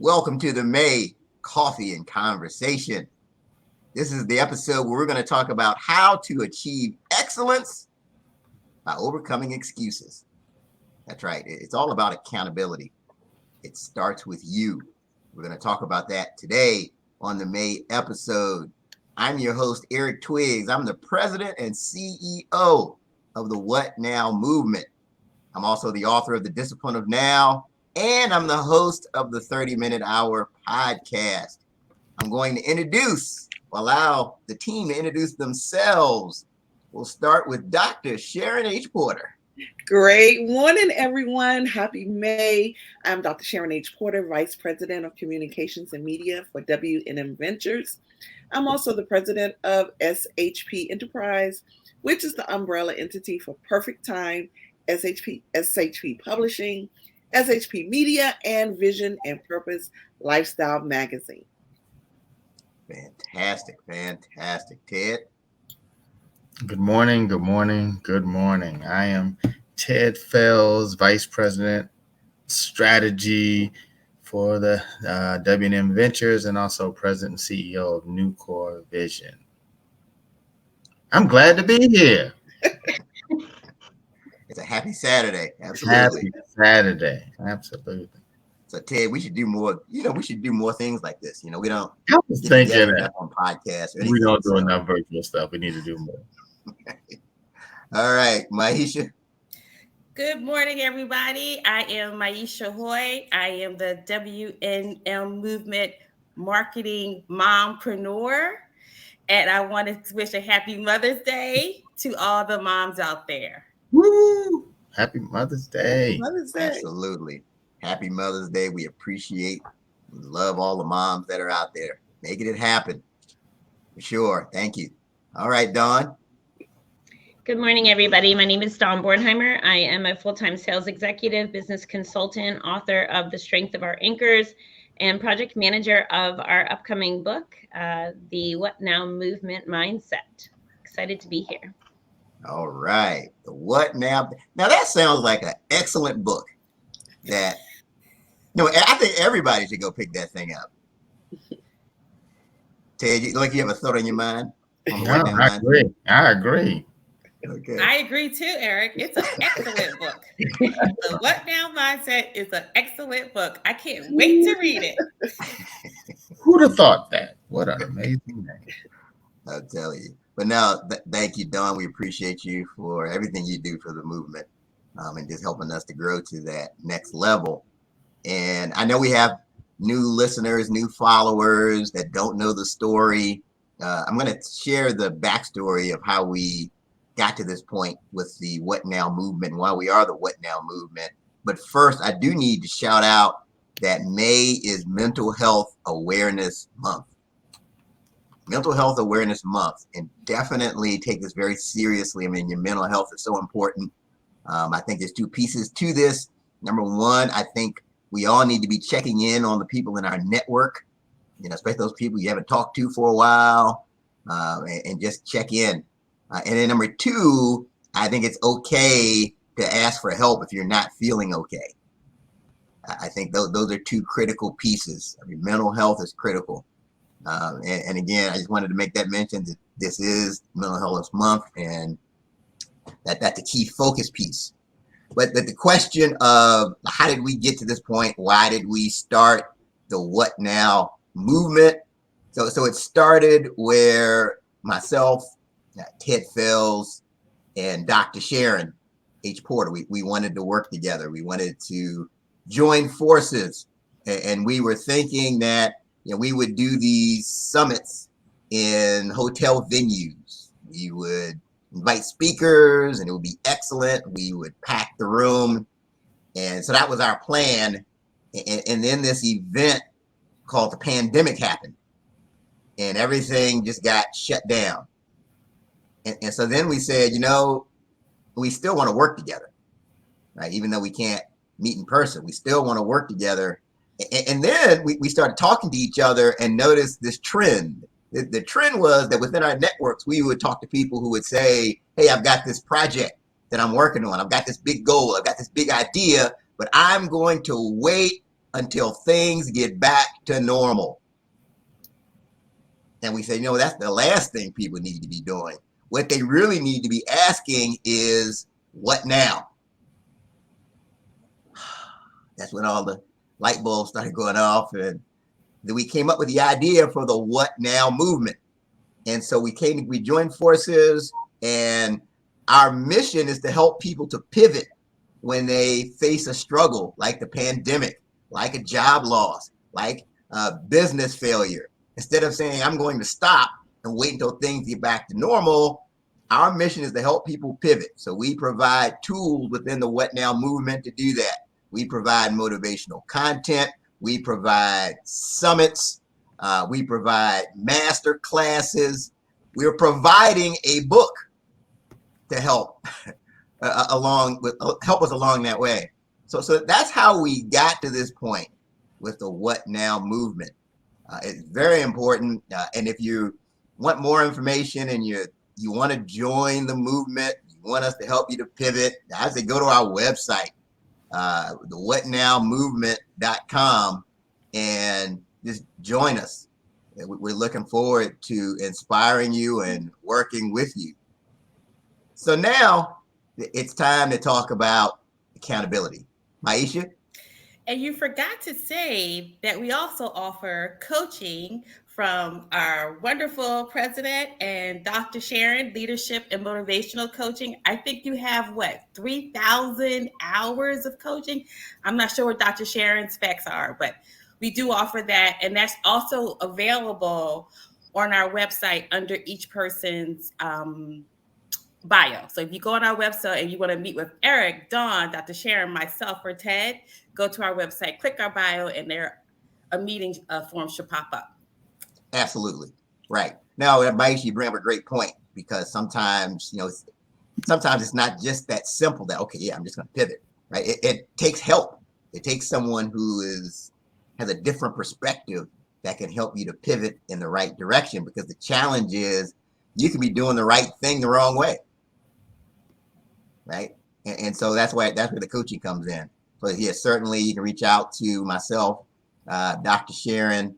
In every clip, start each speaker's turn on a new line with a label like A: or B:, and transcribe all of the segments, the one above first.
A: Welcome to the May Coffee and Conversation. This is the episode where we're going to talk about how to achieve excellence by overcoming excuses. That's right. It's all about accountability. It starts with you. We're going to talk about that today on the May episode. I'm your host, Eric Twiggs. I'm the president and CEO of the What Now movement. I'm also the author of The Discipline of Now, and I'm the host of the 30-Minute Hour podcast. I'm going to allow the team to introduce themselves. We'll start with Dr. Sharon H. Porter.
B: Great morning, everyone. Happy May. I'm Dr. Sharon H. Porter, Vice President of Communications and Media for W&M Ventures. I'm also the president of SHP Enterprise, which is the umbrella entity for Perfect Time, SHP Publishing, SHP Media, and Vision and Purpose Lifestyle Magazine.
A: Fantastic. Ted?
C: Good morning. I am Ted Fells, Vice President, Strategy for the W&M Ventures, and also President and CEO of Nucor Vision. I'm glad to be here.
A: It's a happy Saturday. Absolutely.
C: Happy Saturday. Absolutely.
A: So Ted, we should do more. We should do more things like this. We don't.
C: I was thinking that
A: on podcasts.
C: we don't do enough virtual stuff. We need to do more.
A: All right, Maisha.
D: Good morning, everybody. I am Maisha Hoy. I am the W&M Movement Marketing Mompreneur, and I wanted to wish a happy Mother's Day to all the moms out there.
C: Woo! Happy Mother's Day.
B: Mother's Day.
A: Absolutely. Happy Mother's Day. We appreciate and love all the moms that are out there. Making it happen. For sure. Thank you. All right, Dawn.
E: Good morning, everybody. My name is Dawn Bornheimer. I am a full-time sales executive, business consultant, author of The Strength of Our Anchors, and project manager of our upcoming book, The What Now Movement Mindset. Excited to be here.
A: All right. The What Now? Now that sounds like an excellent book that, I think everybody should go pick that thing up. Ted, you have a thought on your mind?
C: I agree.
A: Okay.
D: I agree too, Eric. It's an excellent book. The What Now Mindset is an excellent book. I can't wait to read it.
C: Who'd have thought that? What an amazing name.
A: I'll tell you. But now, thank you, Dawn. We appreciate you for everything you do for the movement and just helping us to grow to that next level. And I know we have new listeners, new followers that don't know the story. I'm going to share the backstory of how we got to this point with the What Now movement and why we are the What Now movement. But first, I do need to shout out that May is Mental Health Awareness Month. Mental Health Awareness Month, and definitely take this very seriously. I mean, your mental health is so important. I think there's two pieces to this. Number one, I think we all need to be checking in on the people in our network, especially those people you haven't talked to for a while, and just check in. And then number two, I think it's okay to ask for help if you're not feeling okay. I think those are two critical pieces. I mean, mental health is critical. And again, I just wanted to make that mention that this is Mental Health Month, and that's a key focus piece. But the question of how did we get to this point? Why did we start the What Now movement? So it started where myself, Ted Fells, and Dr. Sharon H. Porter, we wanted to work together. We wanted to join forces, and we were thinking that we would do these summits in hotel venues. We would invite speakers, and it would be excellent. We would pack the room. And so that was our plan. And then this event called the pandemic happened, and everything just got shut down. And so then we said, we still want to work together, right? Even though we can't meet in person, we still want to work together. And then we started talking to each other and noticed this trend. The trend was that within our networks, we would talk to people who would say, hey, I've got this project that I'm working on. I've got this big goal. I've got this big idea, but I'm going to wait until things get back to normal. And we say, that's the last thing people need to be doing. What they really need to be asking is, what now? That's when all the light bulbs started going off, and then we came up with the idea for the What Now movement. And so we joined forces, and our mission is to help people to pivot when they face a struggle like the pandemic, like a job loss, like business failure. Instead of saying, I'm going to stop and wait until things get back to normal, our mission is to help people pivot. So we provide tools within the What Now movement to do that. We provide motivational content. We provide summits. We provide master classes. We're providing a book to help help us along that way. So that's how we got to this point with the What Now movement. It's very important. And if you want more information and you want to join the movement, you want us to help you to pivot, I say go to our website, the whatnowmovement.com, and just join us. We're looking forward to inspiring you and working with you. So now it's time to talk about accountability. Maisha?
D: And you forgot to say that we also offer coaching from our wonderful president and Dr. Sharon, leadership and motivational coaching. I think you have 3,000 hours of coaching. I'm not sure what Dr. Sharon's specs are, but we do offer that. And that's also available on our website under each person's bio. So if you go on our website and you want to meet with Eric, Dawn, Dr. Sharon, myself, or Ted, go to our website, click our bio, and a meeting form should pop up.
A: Absolutely. Right. Now, Maisha, you bring up a great point, because sometimes it's not just that simple that, okay, yeah, I'm just going to pivot, right? It takes help. It takes someone who has a different perspective that can help you to pivot in the right direction, because the challenge is you can be doing the right thing the wrong way, right? And so that's where the coaching comes in. So yeah, certainly you can reach out to myself, Dr. Sharon.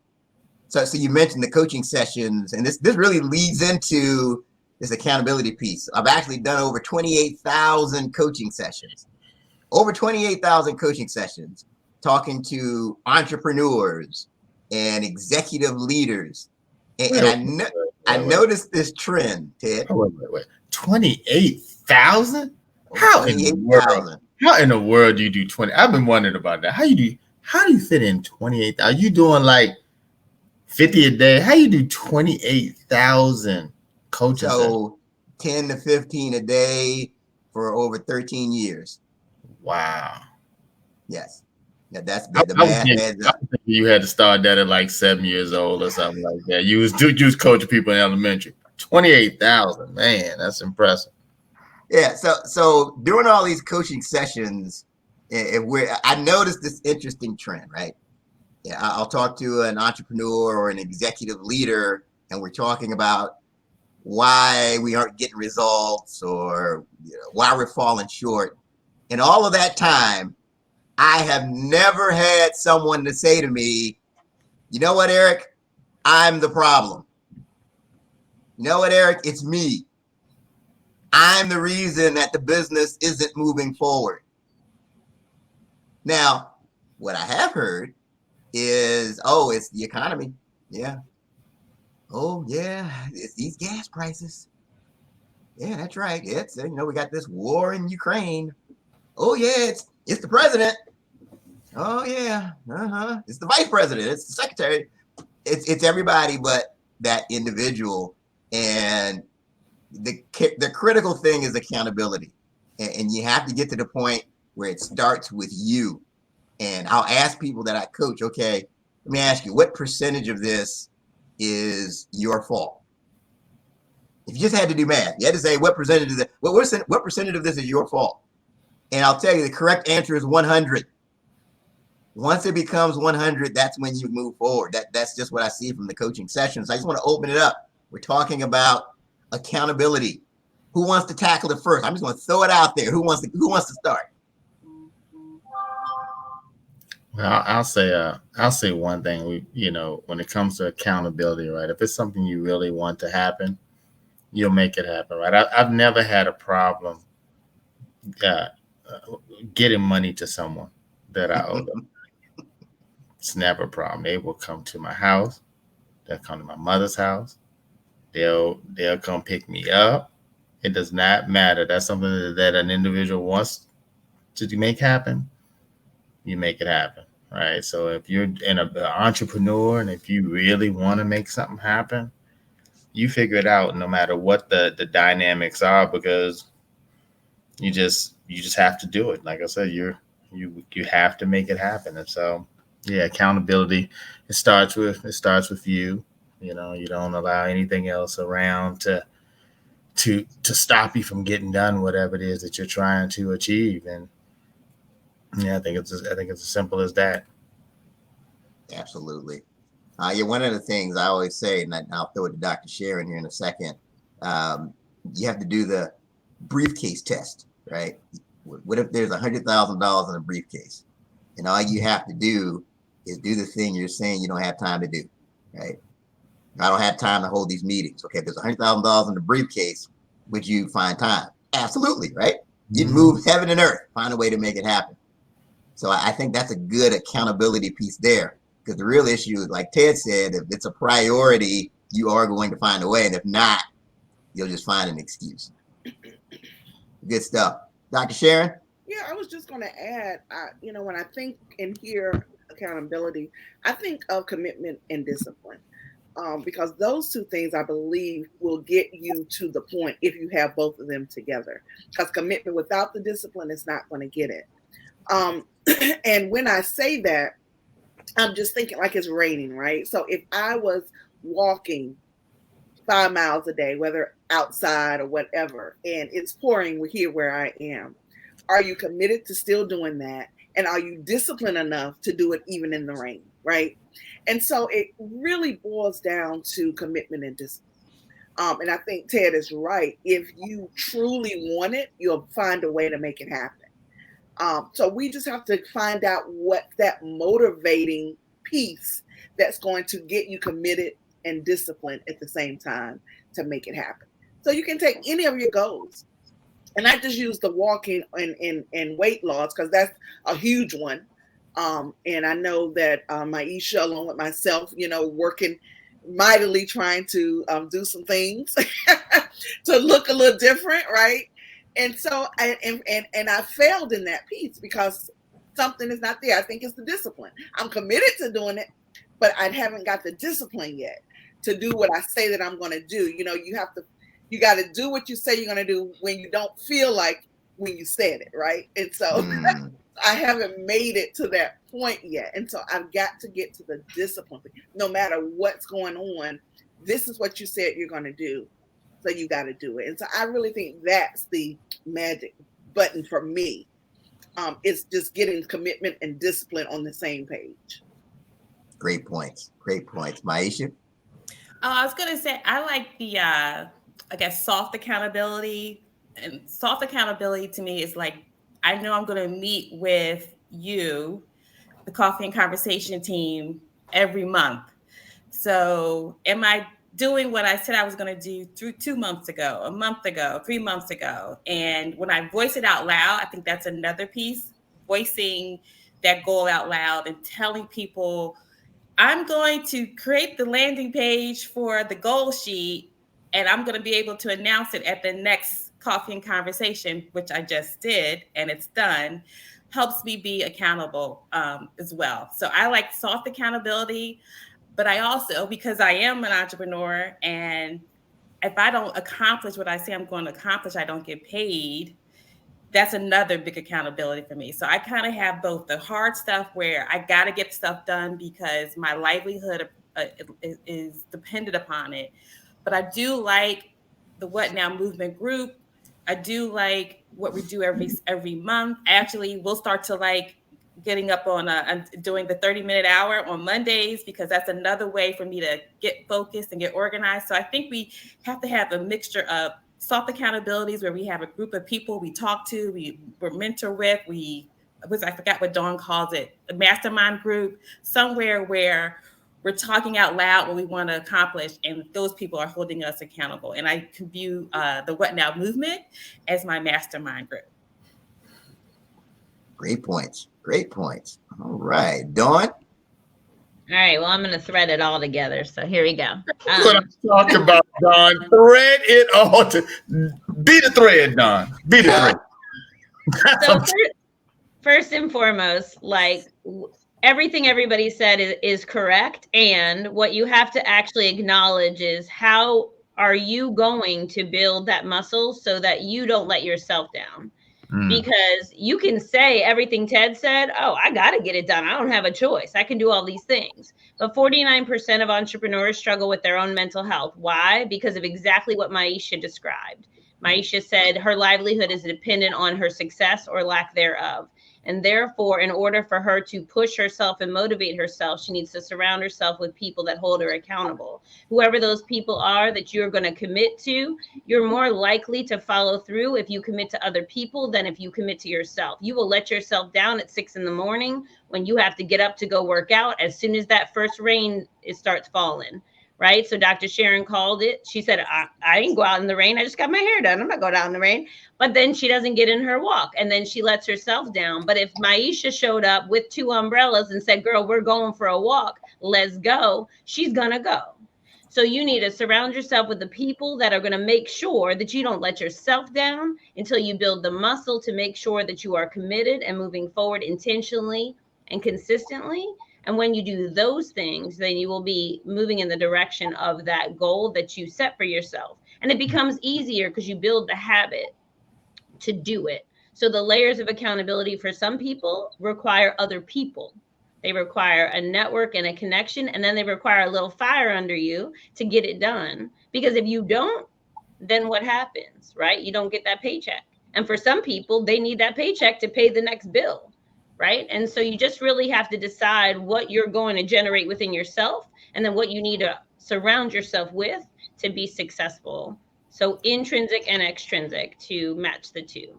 A: So you mentioned the coaching sessions, and this really leads into this accountability piece. I've actually done over 28,000 coaching sessions. Over 28,000 coaching sessions, talking to entrepreneurs and executive leaders. And I noticed this trend, Ted.
C: Wait. 28,000? How in the world do you do 20? I've been wondering about that. How do you fit in 28,000? Are you doing like 50 a day? How you do 28,000 coaches?
A: So 10 to 15 a day for over 13 years.
C: Wow.
A: Yes. Yeah, that's the math.
C: You had to start that at like 7 years old or something like that. You was coaching people in elementary. 28,000, man, that's impressive.
A: Yeah. So during all these coaching sessions, I noticed this interesting trend, right? Yeah, I'll talk to an entrepreneur or an executive leader, and we're talking about why we aren't getting results, or why we're falling short. And all of that time, I have never had someone to say to me, you know what, Eric, I'm the problem. You know what, Eric, it's me. I'm the reason that the business isn't moving forward. Now, what I have heard is, it's the economy. Yeah. Oh, yeah, it's these gas prices. Yeah, that's right. It's, we got this war in Ukraine. Oh, yeah, it's the president. Oh, yeah. It's the vice president. It's the secretary. It's everybody but that individual. And the critical thing is accountability. And you have to get to the point where it starts with you. And I'll ask people that I coach, okay, let me ask you, what percentage of this is your fault? If you just had to do math, you had to say what percentage of this, what percentage of this is your fault? And I'll tell you, the correct answer is 100. Once it becomes 100, that's when you move forward. That's just what I see from the coaching sessions. I just want to open it up. We're talking about accountability. Who wants to tackle it first? I'm just going to throw it out there. Who wants to start?
C: Well, I'll say one thing. When it comes to accountability, right? If it's something you really want to happen, you'll make it happen, right? I've never had a problem uh, getting money to someone that I owe them. It's never a problem. They will come to my house. They'll come to my mother's house. They'll come pick me up. It does not matter. That's something that an individual wants to make happen. You make it happen, right? So if you're an entrepreneur and if you really want to make something happen, you figure it out no matter what the dynamics are, because you just have to do it. Like I said, you have to make it happen. And so yeah, accountability, it starts with you. You don't allow anything else around to stop you from getting done whatever it is that you're trying to achieve. And yeah, I think it's as simple as that.
A: Absolutely. Yeah, one of the things I always say, and I'll throw it to Dr. Sharon here in a second, you have to do the briefcase test, right? What if there's $100,000 in a briefcase, and all you have to do is do the thing you're saying you don't have time to do, right? I don't have time to hold these meetings. Okay, if there's $100,000 in the briefcase, would you find time? Absolutely, right? You'd move heaven and earth, find a way to make it happen. So I think that's a good accountability piece there, because the real issue, like Ted said, if it's a priority, you are going to find a way, and if not, you'll just find an excuse. Good stuff. Dr. Sharon?
B: Yeah, I was just going to add, when I think and hear accountability, I think of commitment and discipline. Because those two things, I believe, will get you to the point if you have both of them together. Because commitment without the discipline is not going to get it. And when I say that, I'm just thinking like it's raining, right? So if I was walking 5 miles a day, whether outside or whatever, and it's pouring here where I am, are you committed to still doing that? And are you disciplined enough to do it even in the rain, right? And so it really boils down to commitment and discipline. And I think Ted is right. If you truly want it, you'll find a way to make it happen. So we just have to find out what that motivating piece that's going to get you committed and disciplined at the same time to make it happen. So you can take any of your goals. And I just use the walking and weight loss because that's a huge one. And I know that Maisha, along with myself, working mightily trying to do some things to look a little different, right? And so I failed in that piece because something is not there. I think it's the discipline. I'm committed to doing it, but I haven't got the discipline yet to do what I say that I'm going to do. You got to do what you say you're going to do when you don't feel like when you said it, right? And so I haven't made it to that point yet. And so I've got to get to the discipline. No matter what's going on, this is what you said you're going to do. So you got to do it. And so I really think that's the magic button for me. It's just getting commitment and discipline on the same page.
A: Great points. Maisha?
D: I was going to say, I like the, soft accountability. And soft accountability to me is like, I know I'm going to meet with you, the Coffee and Conversation team, every month. So am I doing what I said I was going to do 2 months ago, a month ago, 3 months ago? And when I voice it out loud, I think that's another piece, voicing that goal out loud and telling people, I'm going to create the landing page for the goal sheet, and I'm going to be able to announce it at the next Coffee and Conversation, which I just did, and it's done, helps me be accountable as well. So I like soft accountability. But I also, because I am an entrepreneur, and if I don't accomplish what I say I'm going to accomplish, I don't get paid. That's another big accountability for me. So I kind of have both the hard stuff where I got to get stuff done because my livelihood is dependent upon it. But I do like the What Now movement group. I do like what we do every month. Actually, we'll start to like getting up on doing the 30-minute hour on Mondays, because that's another way for me to get focused and get organized. So I think we have to have a mixture of soft accountabilities where we have a group of people we talk to, we're mentor with, we I forgot what Dawn calls it, a mastermind group, somewhere where we're talking out loud what we want to accomplish, and those people are holding us accountable. And I can view the What Now movement as my mastermind group.
A: Great points. Great points. All right, Dawn.
E: All right, well, I'm going to thread it all together. So here we go.
C: That's what I'm talking about, Don. Thread it all to be the thread, Don. Be the thread.
E: So first and foremost, like everything everybody said is correct. And what you have to actually acknowledge is how are you going to build that muscle so that you don't let yourself down? Because you can say everything Ted said, oh, I got to get it done. I don't have a choice. I can do all these things. But 49% of entrepreneurs struggle with their own mental health. Why? Because of exactly what Maisha described. Maisha said her livelihood is dependent on her success or lack thereof. And therefore, in order for her to push herself and motivate herself, she needs to surround herself with people that hold her accountable. Whoever those people are that you're going to commit to, you're more likely to follow through if you commit to other people than if you commit to yourself. You will let yourself down at 6 a.m. when you have to get up to go work out as soon as that first rain starts falling. Right. So Dr. Sharon called it. She said, I didn't go out in the rain. I just got my hair done. I'm not going out in the rain. But then she doesn't get in her walk and then she lets herself down. But if Maisha showed up with 2 umbrellas and said, girl, we're going for a walk, let's go, she's going to go. So you need to surround yourself with the people that are going to make sure that you don't let yourself down until you build the muscle to make sure that you are committed and moving forward intentionally and consistently. And when you do those things, then you will be moving in the direction of that goal that you set for yourself. And it becomes easier because you build the habit to do it. So the layers of accountability for some people require other people. They require a network and a connection, and then they require a little fire under you to get it done. Because if you don't, then what happens, right? You don't get that paycheck. And for some people, they need that paycheck to pay the next bill. Right. And so you just really have to decide what you're going to generate within yourself and then what you need to surround yourself with to be successful. So intrinsic and extrinsic to match the two.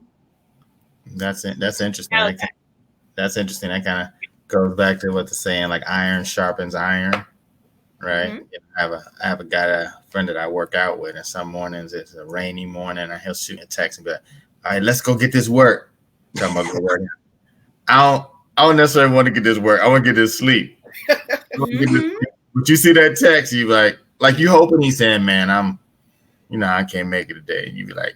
C: That's it. That's interesting. That's interesting. That kind of goes back to what the saying, like iron sharpens iron. Right. Mm-hmm. I have a friend that I work out with, and some mornings it's a rainy morning and he'll shoot me a text and be like, all right, let's go get this work. Talking about work. I don't necessarily want to get this work. I want to get this sleep. But you see that text, you like you hoping he's saying, man, I can't make it today. And you be like,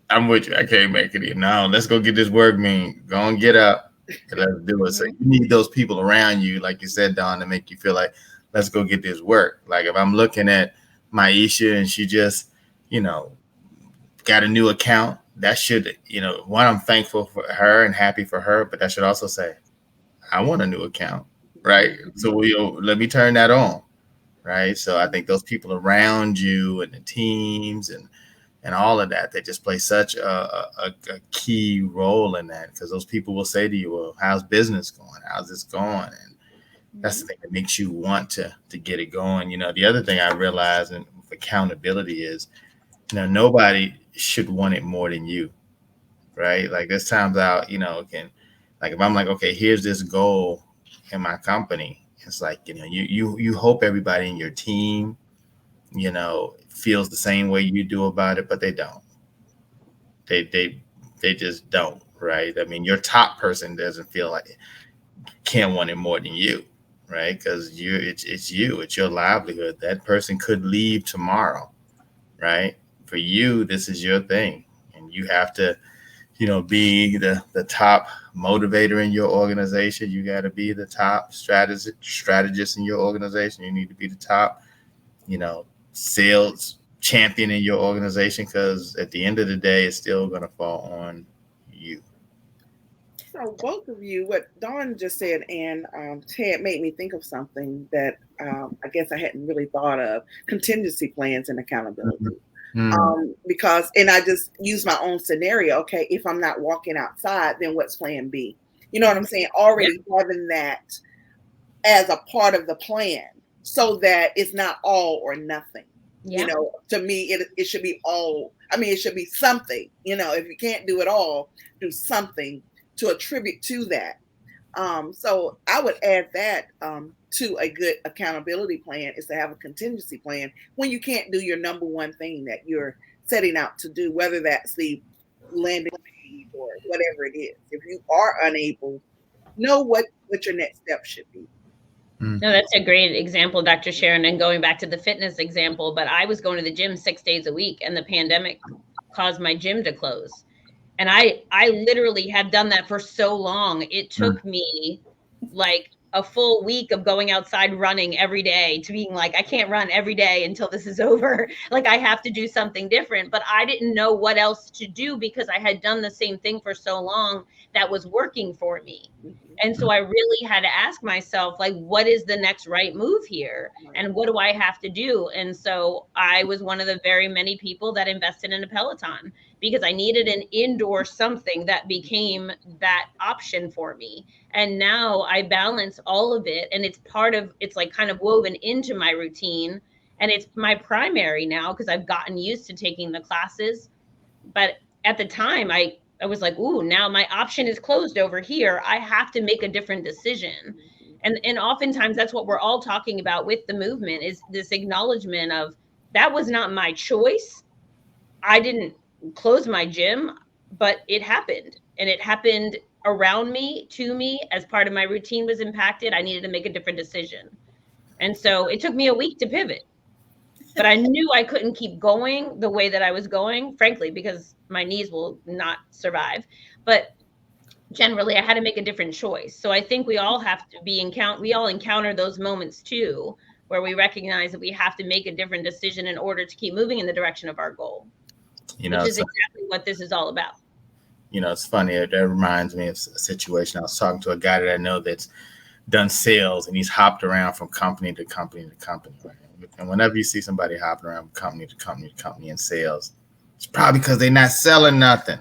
C: I'm with you. I can't make it. No, let's go get this work. Go and get up. And let's do it. So you need those people around you, like you said, Dawn, to make you feel like, let's go get this work. Like if I'm looking at Maisha and she just, got a new account, that should, one, I'm thankful for her and happy for her, but that should also say, I want a new account, right? So let me turn that on, right? So I think those people around you and the teams and all of that, they just play such a key role in that, because those people will say to you, well, how's business going? How's this going? And that's the thing that makes you want to get it going. The other thing I realize in accountability is, nobody should want it more than you, right? Like there's times out, if I'm like, okay, here's this goal in my company. It's like, you hope everybody in your team, feels the same way you do about it, but they don't. They just don't, right? I mean, your top person doesn't feel like it, can't want it more than you, right? Because it's your livelihood. That person could leave tomorrow, right? For you, this is your thing, and you have to, be the top motivator in your organization. You got to be the top strategist in your organization. You need to be the top, sales champion in your organization, because at the end of the day, it's still going to fall on you.
B: So both of you, what Dawn just said and Ted made me think of something that I guess I hadn't really thought of: contingency plans and accountability. Because, and I just use my own scenario. Okay, if I'm not walking outside, then what's plan B? You know what I'm saying? Already having that as a part of the plan, so that it's not all or nothing. Yeah. To me, it should be all. I mean, it should be something. If you can't do it all, do something to attribute to that. So I would add that to a good accountability plan is to have a contingency plan when you can't do your number one thing that you're setting out to do, whether that's the landing page or whatever it is. If you are unable, know what your next step should be.
E: No, that's a great example, Dr. Sharon, and going back to the fitness example, but I was going to the gym 6 days a week and the pandemic caused my gym to close. And I literally had done that for so long. It took me like a full week of going outside running every day to being like, I can't run every day until this is over. Like I have to do something different, but I didn't know what else to do because I had done the same thing for so long that was working for me. And so I really had to ask myself, like, what is the next right move here? And what do I have to do? And so I was one of the very many people that invested in a Peloton because I needed an indoor something that became that option for me. And now I balance all of it. And it's like kind of woven into my routine. And it's my primary now because I've gotten used to taking the classes. But at the time, I was like, ooh, now my option is closed over here. I have to make a different decision. And oftentimes that's what we're all talking about with the movement is this acknowledgement of that was not my choice. I didn't close my gym, but it happened. And it happened around me, to me, as part of my routine was impacted. I needed to make a different decision. And so it took me a week to pivot. But I knew I couldn't keep going the way that I was going, frankly, because my knees will not survive. But generally, I had to make a different choice. So I think we all have to we all encounter those moments too, where we recognize that we have to make a different decision in order to keep moving in the direction of our goal, which is exactly what this is all about.
C: You know, it's funny. That reminds me of a situation. I was talking to a guy that I know that's done sales, and he's hopped around from company to company to company. Right? And whenever you see somebody hopping around from company to company to company in sales, it's probably because they're not selling nothing,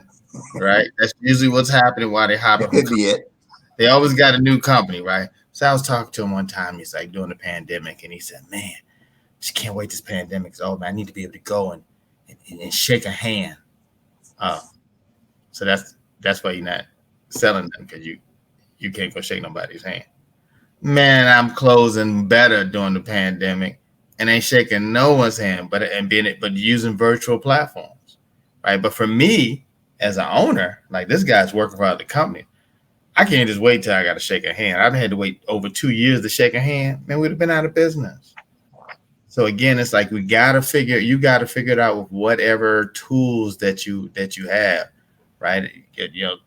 C: right? That's usually what's happening while they hopping.
A: That could be it.
C: They always got a new company, right? So I was talking to him one time. He's like during the pandemic, and he said, "Man, just can't wait this pandemic is over. I need to be able to go and shake a hand." So that's why you're not selling them because you can't go shake nobody's hand. Man, I'm closing better during the pandemic and ain't shaking no one's hand, but using virtual platforms, right? But for me as an owner, like this guy's working for other company, I can't just wait till I got to shake a hand. I've had to wait over 2 years to shake a hand. Man, we'd have been out of business. So again, it's like you got to figure it out with whatever tools that you have, right?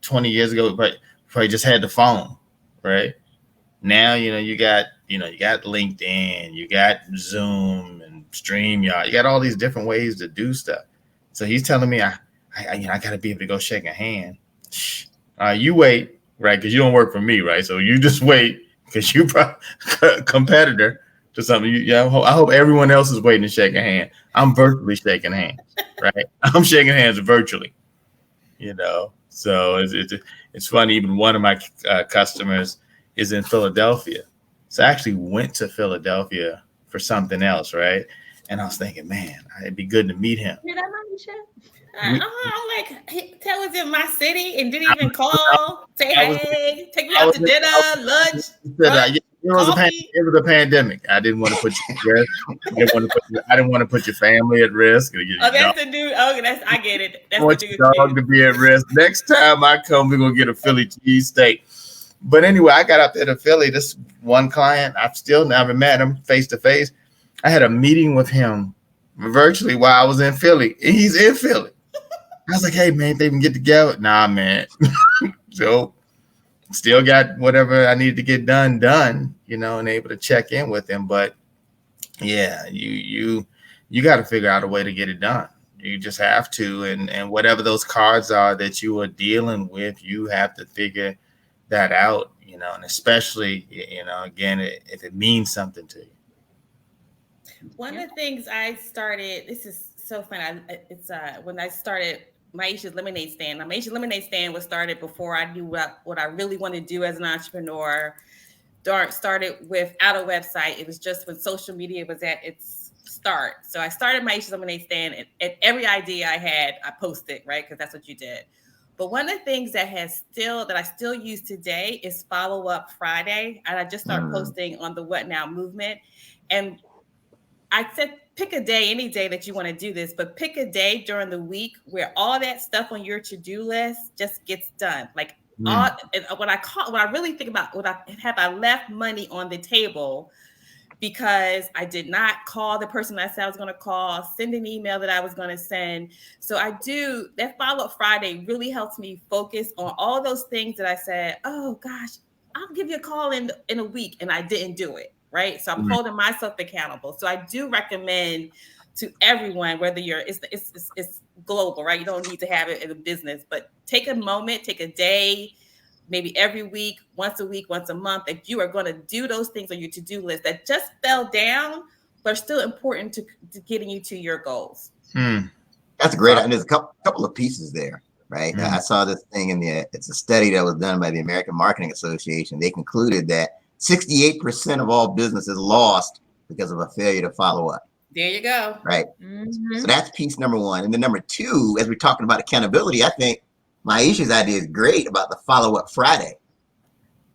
C: 20 years ago, but probably just had the phone, right? Now, you got LinkedIn, you got Zoom and StreamYard, you got all these different ways to do stuff. So he's telling me, I got to be able to go shake a hand. You wait, right? Because you don't work for me, right? So you just wait because you're a competitor to something. I hope everyone else is waiting to shake a hand. I'm virtually shaking hands, right? I'm shaking hands virtually, So it's funny. Even one of my customers is in Philadelphia. So I actually went to Philadelphia for something else, right? And I was thinking, man, it'd be good to meet him.
D: Did I know you, Chef? I'm like, tell us in my city and didn't even call, say hey, take me out to dinner, lunch.
C: It was a pandemic. I didn't want to put you at risk. I didn't want to put your family at risk.
D: That's the dude. Okay, I get it. That's
C: I want your dog to be at risk. Next time I come, we're gonna get a Philly cheesesteak. But anyway, I got up there to Philly. This one client, I've still never met him face to face. I had a meeting with him virtually while I was in Philly. He's in Philly. I was like, hey, man, they can get together. Nah, man. So still got whatever I needed to get done, and able to check in with him. But yeah, you got to figure out a way to get it done. You just have to. And whatever those cards are that you are dealing with, you have to figure that out, and especially, again, if it means something to you.
D: One of the things I started, this is so fun. When I started Maisha's Lemonade Stand. Now, Maisha's Lemonade Stand was started before I knew what I really want to do as an entrepreneur. Started without a website. It was just when social media was at its start. So I started Maisha's Lemonade Stand, and every idea I had, I posted, right? Because that's what you did. But one of the things that I still use today is Follow Up Friday. And I just started posting on the What Now movement. And I said, pick a day, any day that you want to do this, but pick a day during the week where all that stuff on your to-do list just gets done. Like when I really think about have I left money on the table because I did not call the person that I said I was going to call, send an email that I was going to send. So that Follow-Up Friday really helps me focus on all those things that I said, oh gosh, I'll give you a call in a week, and I didn't do it, right? So I'm holding myself accountable. So I do recommend to everyone, whether it's global, right? You don't need to have it in a business, but take a moment, take a day, maybe every week, once a month, that you are going to do those things on your to-do list that just fell down, but are still important to getting you to your goals.
A: That's great. And there's a couple of pieces there, right? I saw this thing it's a study that was done by the American Marketing Association. They concluded that 68% of all businesses lost because of a failure to follow up.
D: There you go.
A: Right. So that's piece number one. And then number two, as we're talking about accountability, I think Maisha's idea is great about the Follow-Up Friday,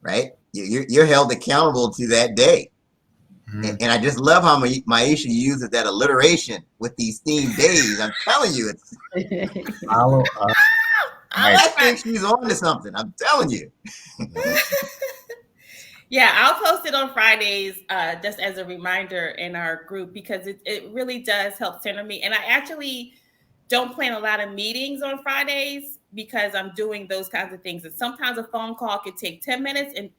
A: right? You're held accountable to that day. And I just love how Maisha uses that alliteration with these themed days. I'm telling you, it's
C: Follow up.
A: I think she's on to something. I'm telling you.
D: Yeah, I'll post it on Fridays just as a reminder in our group, because it really does help center me. And I actually don't plan a lot of meetings on Fridays because I'm doing those kinds of things. And sometimes a phone call could take 10 minutes, and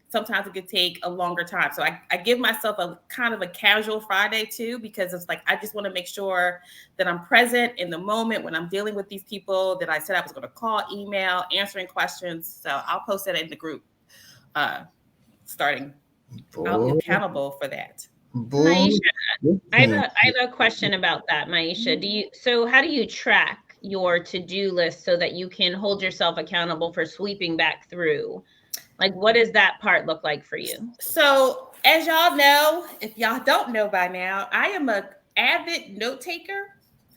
D: sometimes it could take a longer time. So I give myself a kind of a casual Friday too, because it's like, I just want to make sure that I'm present in the moment when I'm dealing with these people that I said I was going to call, email, answering questions. So I'll post that in the group starting. I'll be accountable for that.
E: Maisha, I have a question about that, Maisha. How do you track your to-do list so that you can hold yourself accountable for sweeping back through? Like, what does that part look like for you? So, as y'all know, if y'all don't know by now, I am an avid note taker.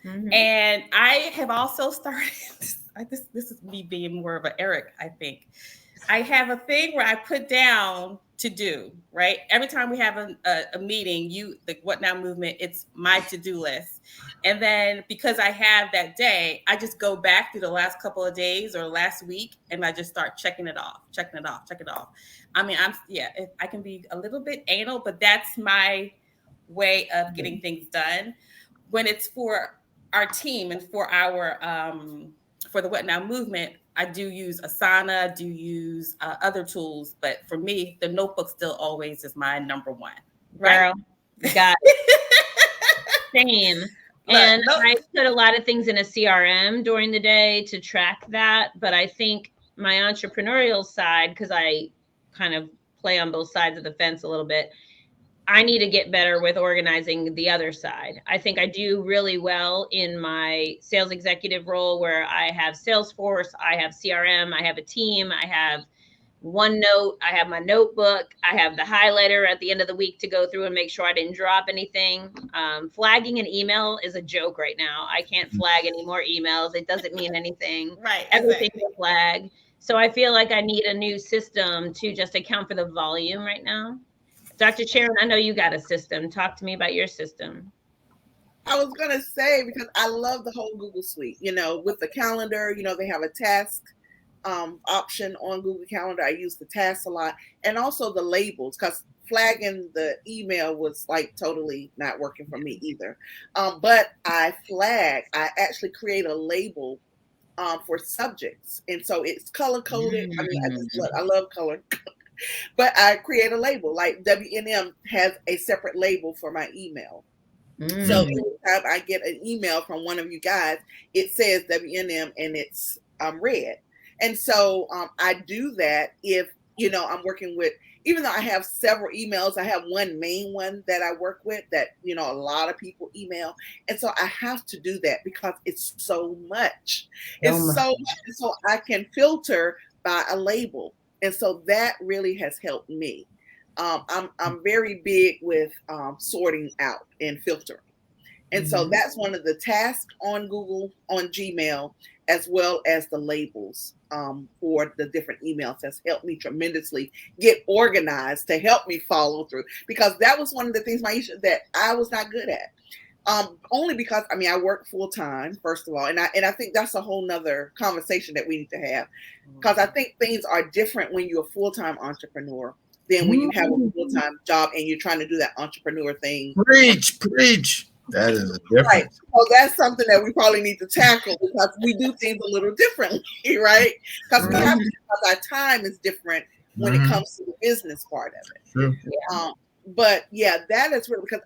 E: And I have also started, this is me being more of an Eric, I think. I have a thing where I put down to do, right? Every time we have a meeting, the What Now movement, it's my to-do list. And then because I have that day, I just go back through the last couple of days or last week, and I just start checking it off. I mean, I can be a little bit anal, but that's my way of getting things done. When it's for our team and for for the What Now movement, I do use Asana, do use other tools, but for me, the notebook still always is my number one. Right? Girl, got it. Same. And I put a lot of things in a CRM during the day to track that. But I think my entrepreneurial side, because I kind of play on both sides of the fence a little bit, I need to get better with organizing the other side. I think I do really well in my sales executive role, where I have Salesforce, I have CRM, I have a team, I have OneNote, I have my notebook, I have the highlighter at the end of the week to go through and make sure I didn't drop anything. Flagging an email is a joke right now. I can't flag any more emails. It doesn't mean anything.
D: Right.
E: Everything's a flag. So I feel like I need a new system to just account for the volume right now. Dr. Sharon, I know you got a system. Talk to me about your system.
B: I was going to say, because I love the whole Google Suite, with the calendar, they have a task option on Google Calendar. I use the tasks a lot, and also the labels, because flagging the email was like totally not working for me either. But I actually create a label for subjects. And so it's color coded. I mean, I love color. But I create a label, like WNM has a separate label for my email. So anytime I get an email from one of you guys, it says WNM and it's red. And so I do that if, I'm working with, even though I have several emails, I have one main one that I work with that, a lot of people email. And so I have to do that because it's so much. It's so much. So I can filter by a label. And so that really has helped me. I'm very big with sorting out and filtering. And so that's one of the tasks on Google, on Gmail. as well as the labels for the different emails has helped me tremendously get organized to help me follow through, because that was one of the things, Maisha, that I was not good at. Only because, I mean, I work full time, first of all, and I think that's a whole nother conversation that we need to have, because I think things are different when you're a full-time entrepreneur than when you have a full-time job and you're trying to do that entrepreneur thing.
C: Preach. That is a difference.
B: Right. So that's something that we probably need to tackle, because we do things a little differently, right? Because we have, because our time is different when it comes to the business part of it.
C: True.
B: But yeah, that is really, because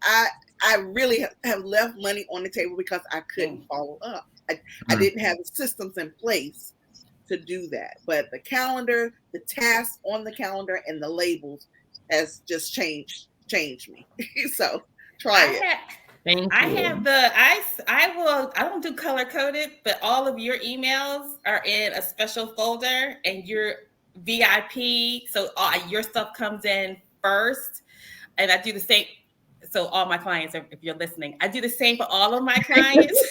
B: I really have left money on the table because I couldn't follow up. I didn't have the systems in place to do that. But the calendar, the tasks on the calendar, and the labels has just changed me. So try it.
D: I don't do color coded, but all of your emails are in a special folder, and you're VIP. So your stuff comes in first, and I do the same. So all my clients, if you're listening, I do the same for all of my clients.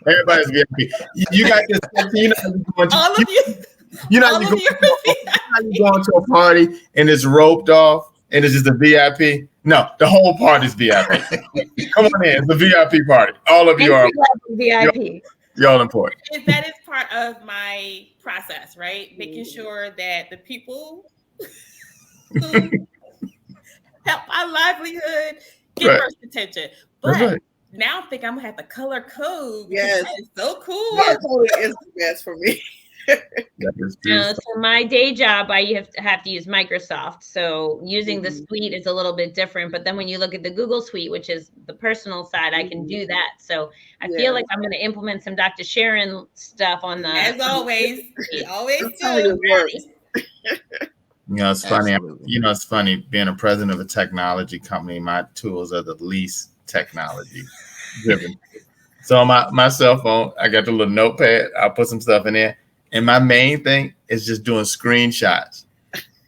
C: Everybody's VIP. You got this.
D: All of you.
C: You're going to a party and it's roped off and it's just a VIP. No, the whole party's VIP. Come on in, it's a VIP party. All of you are
E: VIP.
C: You're all important.
D: That is part of my process, right? Making sure that the people who help my livelihood get first attention. But now I think I'm gonna have to color code.
B: Yes,
D: it's so cool.
B: Color coding is the best for me.
E: So my day job, I have to use Microsoft. So using the suite is a little bit different. But then when you look at the Google suite, which is the personal side, I can do that. So I feel like I'm going to implement some Dr. Sharon stuff on the.
D: As always, we always do.
C: You know, it's funny. You know, it's funny being a president of a technology company. My tools are the least technology driven. So on my cell phone, I got the little notepad. I'll put some stuff in there. And my main thing is just doing screenshots.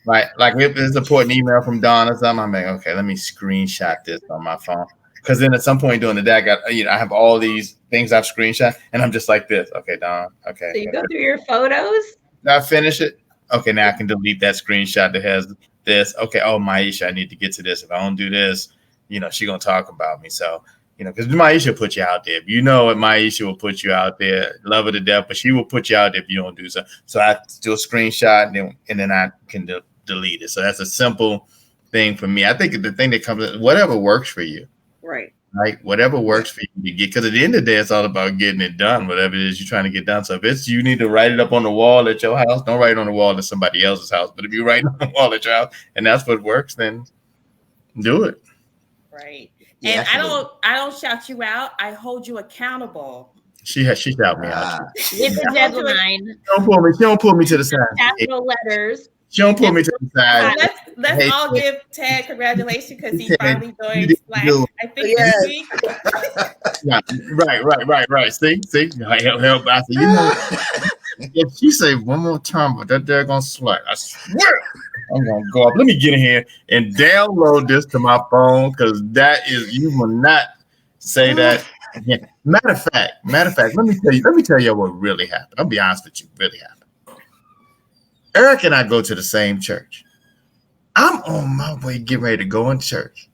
C: Like if there's an important email from Dawn or something, I'm like, okay, let me screenshot this on my phone. Because then at some point during the day, I have all these things I've screenshot, and I'm just like this. Okay, Dawn. Okay.
E: So you go through your photos?
C: I finish it. Okay, now I can delete that screenshot that has this. Okay, Maisha, I need to get to this. If I don't do this, she's gonna talk about me. So. Because Maisha will put you out there. You know what, Maisha will put you out there. Love her to death, but she will put you out there if you don't do so. So I do a screenshot and then I can delete it. So that's a simple thing for me. I think the thing that comes, whatever works for you.
B: Right.
C: Whatever works for you to get. Because at the end of the day, it's all about getting it done, whatever it is you're trying to get done. So if it's you need to write it up on the wall at your house, don't write it on the wall at somebody else's house. But if you write it on the wall at your house and that's what works, then do it.
D: Right. And I don't shout you out. I hold you accountable.
C: She shout me out.
E: With the deadline.
C: She don't pull me to the side.
E: Capital letters.
C: She don't pull me to the side.
D: Let's all give Ted congratulations because he's finally doing Slack. I think this week.
C: Right. See, help. I said, if she say one more time, but that they're gonna Slack, I swear I'm gonna go up. Let me get in here and download this to my phone because you will not say that again. Matter of fact, let me tell you what really happened. I'll be honest with you, really happened. Eric and I go to the same church. I'm on my way getting ready to go in church.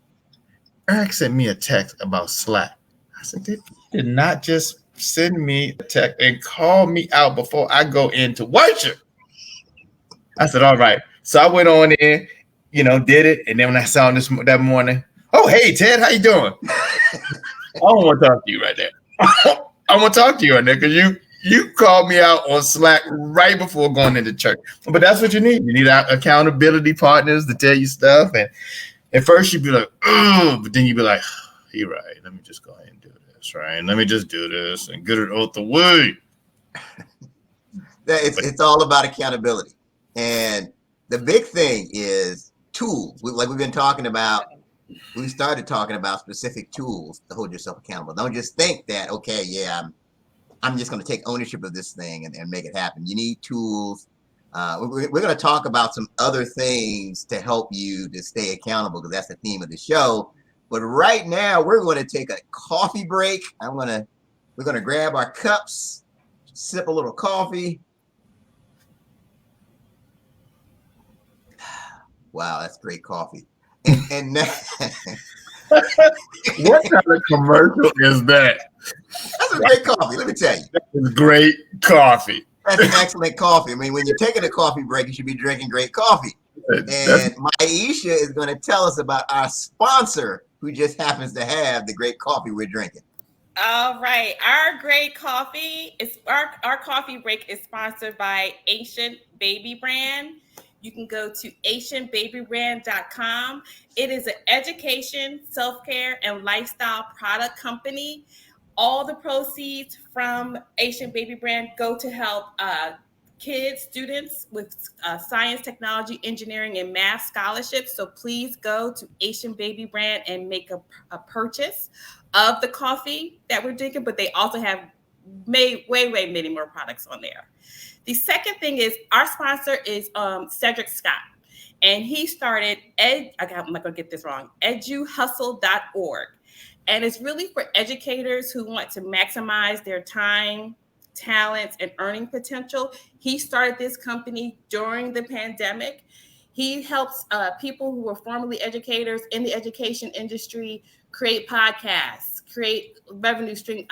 C: Eric sent me a text about Slack. I said, they did not just send me a text and call me out before I go into worship. I said, all right. So I went on in, did it. And then when I saw him that morning, oh, hey, Ted, how you doing? I don't want to talk to you right there. I want to talk to you right there because you called me out on Slack right before going into church. But that's what you need. You need accountability partners to tell you stuff. And at first you'd be like, but then you'd be like, you're right. Let me just go ahead and do this, right? Let me just do this and get it out the way.
A: It's all about accountability. And the big thing is tools. We've been talking about, we started talking about specific tools to hold yourself accountable. Don't just think that, okay, yeah, I'm just going to take ownership of this thing and make it happen. You need tools. We're going to talk about some other things to help you to stay accountable because that's the theme of the show. But right now, we're going to take a coffee break. I'm going to We're going to grab our cups, sip a little coffee. Wow, that's great coffee. And
C: What kind of commercial is that?
A: That's a great coffee, let me tell you.
C: It's great coffee.
A: That's an excellent coffee. I mean, when you're taking a coffee break, you should be drinking great coffee. And Maisha is going to tell us about our sponsor, who just happens to have the great coffee we're drinking.
D: All right. Our great coffee is our coffee break is sponsored by Ancient Baby Brand. You can go to ancientbabybrand.com. It is an education, self-care, and lifestyle product company. All the proceeds from Ancient Baby Brand go to help kids, students with science, technology, engineering, and math scholarships. So please go to Ancient Baby Brand and make a purchase of the coffee that we're drinking, but they also have way many more products on there. The second thing is our sponsor is Cedric Scott, and he started I'm not gonna get this wrong, eduhustle.org. And it's really for educators who want to maximize their time, talents, and earning potential. He started this company during the pandemic. He helps people who were formerly educators in the education industry create podcasts, create revenue stream,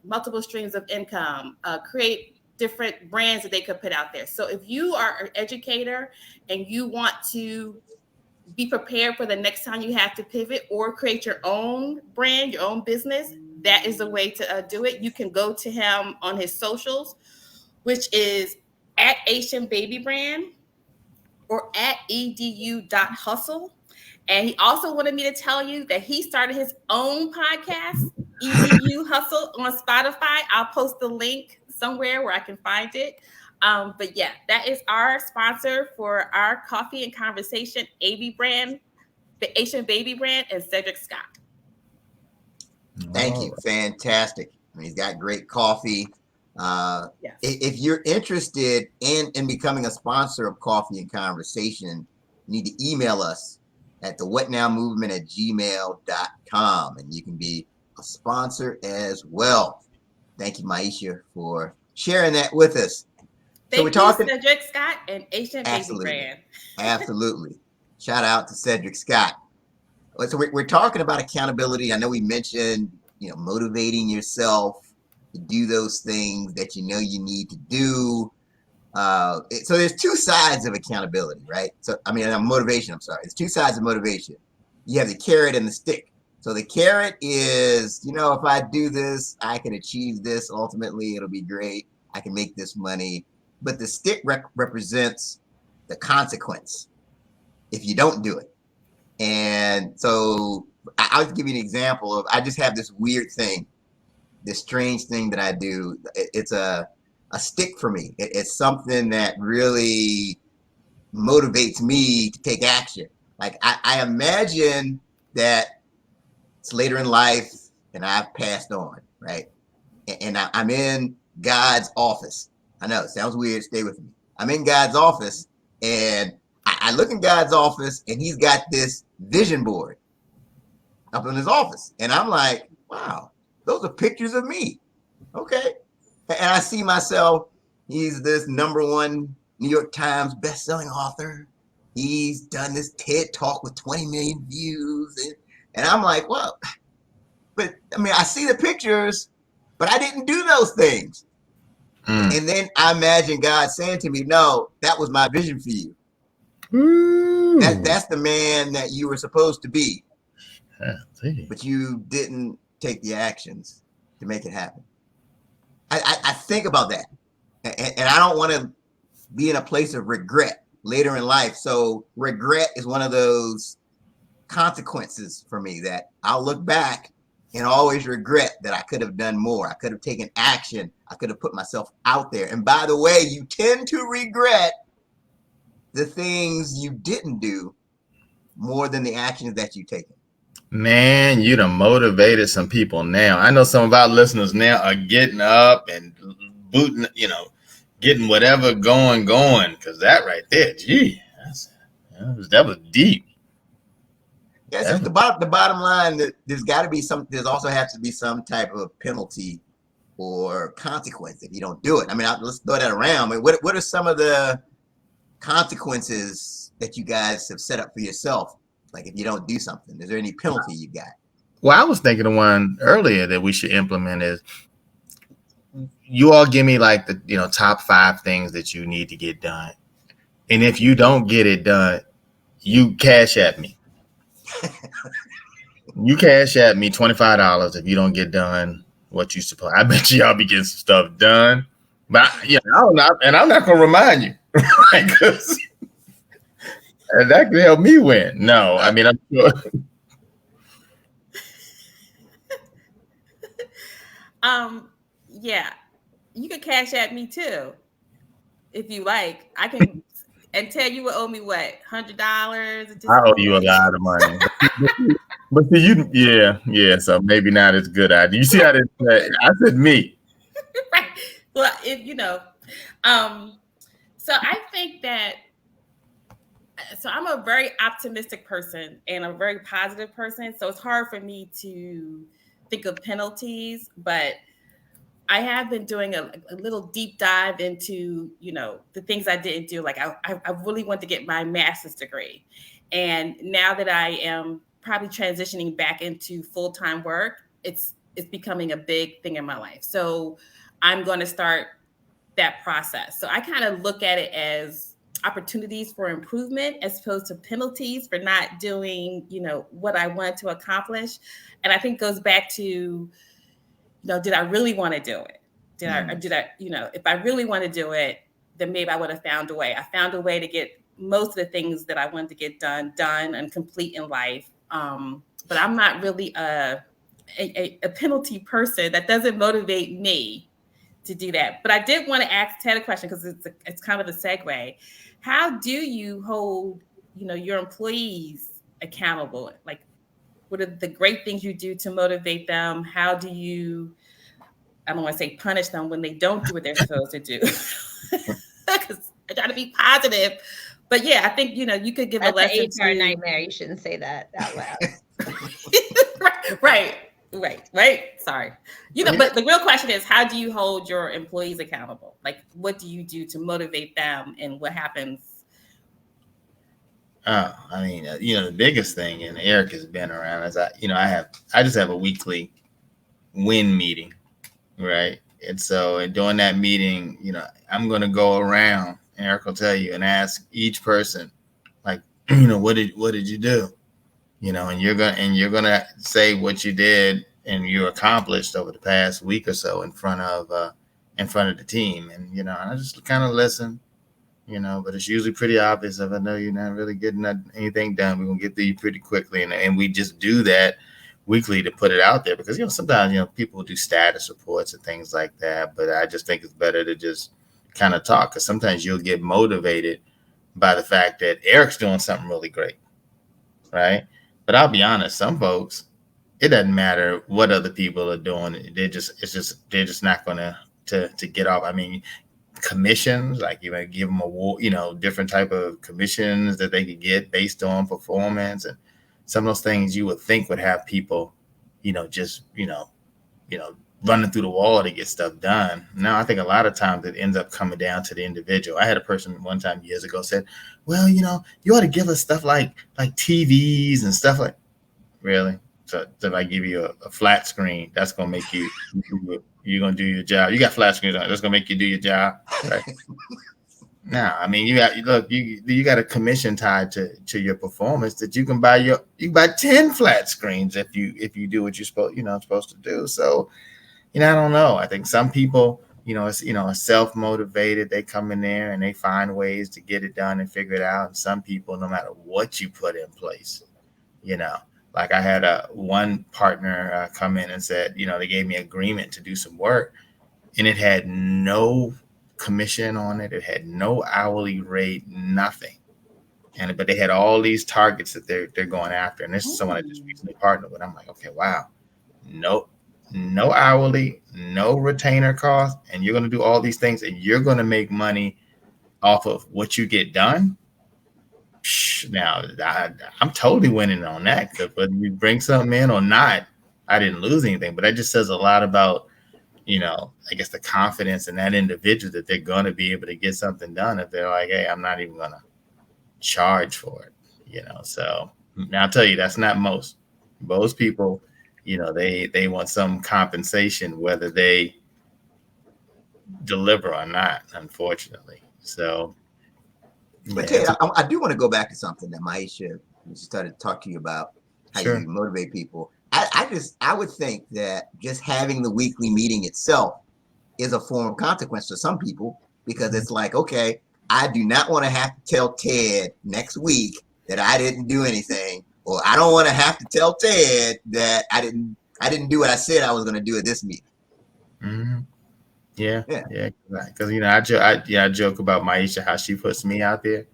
D: multiple streams of income, create different brands that they could put out there. So if you are an educator and you want to be prepared for the next time you have to pivot or create your own brand, your own business, that is the way to do it. You can go to him on his socials, which is at Asian Baby Brand or at edu.hustle. And he also wanted me to tell you that he started his own podcast, EDU Hustle, on Spotify. I'll post the link somewhere where I can find it. But yeah, that is our sponsor for our coffee and conversation, AB Brand, the Asian Baby Brand, and Cedric Scott.
A: Thank you. Fantastic. I mean, he's got great coffee.
D: Yes.
A: If you're interested in becoming a sponsor of Coffee and Conversation, you need to email us at thewhatnowmovement@gmail.com, and you can be a sponsor as well. Thank you, Maisha, for sharing that with us.
D: Thank you, Cedric Scott and Asian Baby Brand.
A: Absolutely. Shout out to Cedric Scott. So we're talking about accountability. I know we mentioned, motivating yourself to do those things that you know you need to do. So there's two sides of accountability, right? Motivation, I'm sorry. There's two sides of motivation. You have the carrot and the stick. So the carrot is, if I do this, I can achieve this. Ultimately, it'll be great. I can make this money. But the stick represents the consequence if you don't do it. And so I'll give you an example of, I just have this weird thing, this strange thing that I do. It's a stick for me. It's something that really motivates me to take action. Like I imagine that it's later in life and I've passed on, right? And I'm in God's office. I know it sounds weird. Stay with me. I'm in God's office, and I look in God's office, and he's got this vision board up in his office. And I'm like, wow, those are pictures of me. Okay. And I see myself, he's this #1 New York Times bestselling author. He's done this TED Talk with 20 million views. And I'm like, well, but I see the pictures, but I didn't do those things. And then I imagine God saying to me, no, that was my vision for you. That's the man that you were supposed to be. But you didn't take the actions to make it happen. I think about that. And I don't want to be in a place of regret later in life. So regret is one of those consequences for me that I'll look back and always regret that I could have done more. I could have taken action. I could have put myself out there. And by the way, you tend to regret the things you didn't do more than the actions that you've taken.
C: Man, you done motivated some people now. I know some of our listeners now are getting up and booting, getting whatever going, because that right there, gee, that was deep.
A: Yes, the bottom line, that there's got to be there's also has to be some type of penalty or consequence if you don't do it? I mean, let's throw that around. I mean, what are some of the consequences that you guys have set up for yourself? Like if you don't do something, is there any penalty you got?
C: Well, I was thinking of one earlier that we should implement is you all give me like the top 5 things that you need to get done. And if you don't get it done, you cash at me. You cash at me $25 if you don't get done what you supposed. I bet y'all be getting some stuff done. But I don't know, and I'm not gonna remind you. Right? 'Cause and that can help me win. No, I mean I'm sure.
D: Yeah, you can cash at me too, if you like. I can and tell you what owe me what $100.
C: I owe you a lot of money. But see, yeah. So maybe not as good idea. You see how this? I said me.
D: Right. Well, so I think that. So I'm a very optimistic person and a very positive person. So it's hard for me to think of penalties, but I have been doing a little deep dive into, the things I didn't do. Like I really want to get my master's degree. And now that I am probably transitioning back into full-time work, it's becoming a big thing in my life. So I'm going to start that process. So I kind of look at it as opportunities for improvement as opposed to penalties for not doing, what I wanted to accomplish. And I think goes back to, did I really want to do it? Did I, if I really want to do it, then maybe I would have found a way. I found a way to get most of the things that I wanted to get done and complete in life. But I'm not really a penalty person. That doesn't motivate me to do that. But I did want to ask Ted a question because it's kind of a segue. How do you hold, your employees accountable? Like, what are the great things you do to motivate them? How do you, I don't want to say punish them when they don't do what they're supposed to do? Because I try to be positive. But yeah, I think, you could give
E: That's
D: a lesson
E: an HR nightmare. You shouldn't say that out loud.
D: Right. Sorry. But the real question is, how do you hold your employees accountable? Like, what do you do to motivate them and what happens?
C: I mean, the biggest thing, and Eric has been around, is I just have a weekly win meeting, right? And so, during that meeting, I'm going to go around, and Eric will tell you, and ask each person, like, what did you do? And you're gonna say what you did and you accomplished over the past week or so in front of the team, and I just kind of listen. But it's usually pretty obvious if I know you're not really getting anything done, we're going to get through you pretty quickly. And we just do that weekly to put it out there because, sometimes, people do status reports and things like that. But I just think it's better to just kind of talk because sometimes you'll get motivated by the fact that Eric's doing something really great. Right. But I'll be honest, some folks, it doesn't matter what other people are doing. They're just not going to get off. I mean, commissions, like you might give them different type of commissions that they could get based on performance, and some of those things you would think would have people, just running through the wall to get stuff done. Now, I think a lot of times it ends up coming down to the individual. I had a person one time years ago said, well, you ought to give us stuff like TVs and stuff like, really? So if I give you a flat screen, that's going to make you're going to do your job. You got flat screens on, that's going to make you do your job. Right? No, I mean, you got a commission tied to your performance that you can buy 10 flat screens if you do what you're supposed to do. So, I don't know. I think some people, are self-motivated. They come in there and they find ways to get it done and figure it out. And some people, no matter what you put in place, like I had one partner come in and said, they gave me agreement to do some work, and it had no commission on it. It had no hourly rate, nothing. But they had all these targets that they're going after. And this is someone I just recently partnered with. I'm like, okay, wow, no hourly, no retainer cost, and you're going to do all these things, and you're going to make money off of what you get done. Now, I'm totally winning on that, because whether you bring something in or not, I didn't lose anything. But that just says a lot about I guess the confidence in that individual that they're going to be able to get something done if they're like, hey, I'm not even going to charge for it, So now I'll tell you, that's not most. Most people, they want some compensation, whether they deliver or not, unfortunately. So,
A: but Ted, I do want to go back to something that Maisha started to talk to you about, how
C: Sure.
A: you motivate people. I would think that just having the weekly meeting itself is a form of consequence to some people, because it's like, okay, I do not want to have to tell Ted next week that I didn't do anything, or I don't want to have to tell Ted that I didn't do what I said I was going to do at this meeting.
C: Mm-hmm. Yeah. Because I joke about Maisha, how she puts me out there.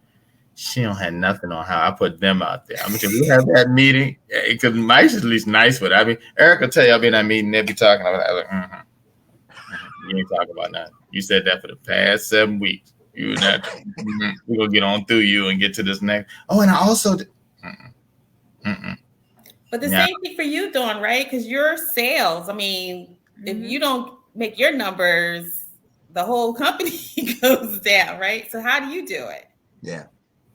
C: She don't have nothing on how I put them out there. I mean, we have that meeting because Maisha's at least nice with it. I mean, Eric will tell you I'll be in that meeting, they'll be talking about it. Like, you ain't talking about nothing. You said that for the past 7 weeks. We're gonna get on through you and get to this next. Oh, and I also
D: But the same thing for you, Dawn, right? Because you're sales. I mean, if you don't make your numbers, the whole company goes down, right? So how do you do it?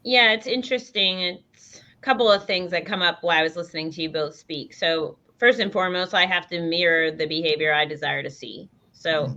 E: Yeah, it's interesting. It's a couple of things that come up while I was listening to you both speak. So first and foremost, I have to mirror the behavior I desire to see. So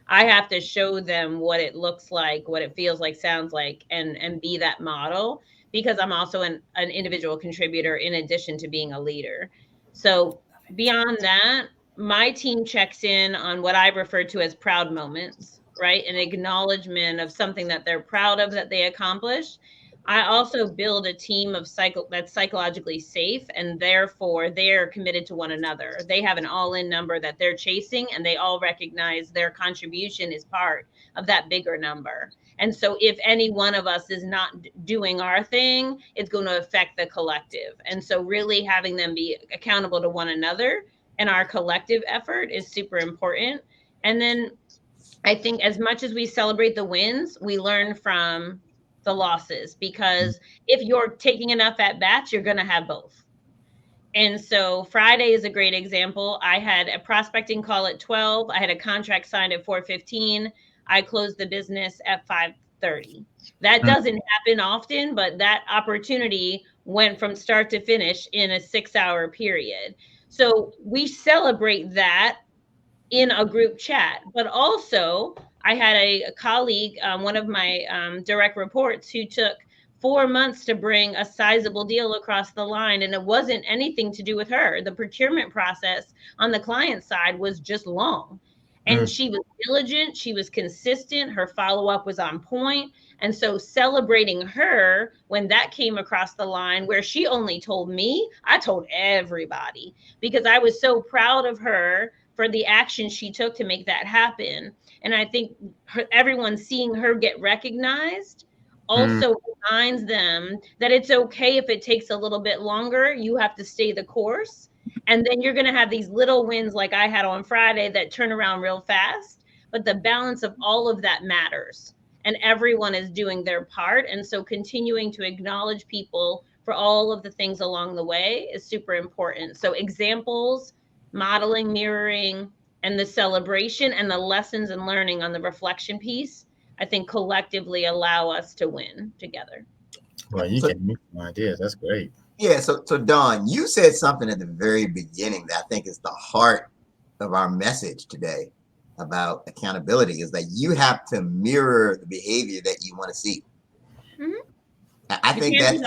E: I have to show them what it looks like, what it feels like, sounds like, and be that model, because I'm also an individual contributor in addition to being a leader. So beyond that, my team checks in on what I refer to as proud moments, right? An acknowledgement of something that they're proud of that they accomplished. I also build a team of that's psychologically safe, and therefore they're committed to one another. They have an all-in number that they're chasing, and they all recognize their contribution is part of that bigger number. And so if any one of us is not doing our thing, it's going to affect the collective. And so really having them be accountable to one another and our collective effort is super important. And then I think as much as we celebrate the wins, we learn from the losses, because if you're taking enough at bats, you're going to have both. And so Friday is a great example. I had a prospecting call at 12. I had a contract signed at 4:15. I closed the business at 5:30. That doesn't happen often, but that opportunity went from start to finish in a 6-hour period. So we celebrate that in a group chat. But also I had a colleague, one of my direct reports, who took 4 months to bring a sizable deal across the line. And it wasn't anything to do with her. The procurement process on the client side was just long. And she was diligent. She was consistent. Her follow-up was on point. And so celebrating her when that came across the line, where she only told me, I told everybody, because I was so proud of her for the action she took to make that happen. And I think everyone seeing her get recognized also reminds them that it's okay if it takes a little bit longer. You have to stay the course. And then you're going to have these little wins like I had on Friday that turn around real fast. But the balance of all of that matters. And everyone is doing their part. And so continuing to acknowledge people for all of the things along the way is super important. So examples, modeling, mirroring, and the celebration, and the lessons and learning on the reflection piece, I think collectively allow us to win together.
C: Well, you can make some ideas. That's great.
A: Yeah. So Dawn, you said something at the very beginning that I think is the heart of our message today about accountability, is that you have to mirror the behavior that you want to see. I think that's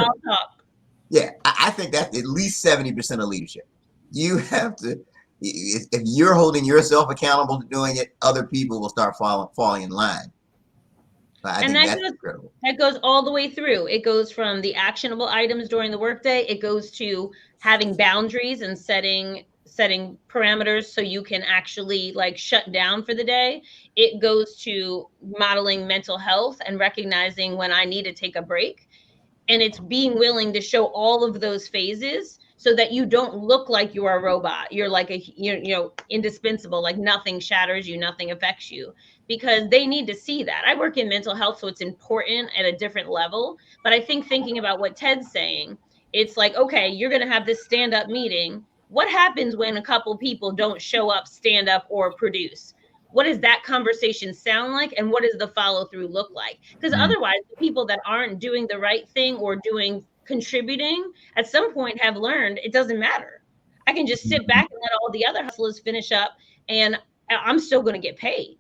A: I think that's at least 70% of leadership. You have to, if you're holding yourself accountable to doing it, other people will start falling in line. I think that's incredible.
E: That goes all the way through. It goes from the actionable items during the workday. It goes to having boundaries and setting parameters so you can actually like shut down for the day. It goes to modeling mental health and recognizing when I need to take a break. And it's being willing to show all of those phases so that you don't look like you are a robot. You're like indispensable, like nothing shatters you, nothing affects you, because they need to see that. I work in mental health, so it's important at a different level. But I think thinking about what Ted's saying, it's like, okay, you're going to have this stand-up meeting what happens when a couple people don't show up, stand up, or produce? What does that conversation sound like? And what does the follow through look like? Because otherwise, the people that aren't doing the right thing or contributing at some point have learned it doesn't matter. I can just sit back and let all the other hustlers finish up and I'm still going to get paid.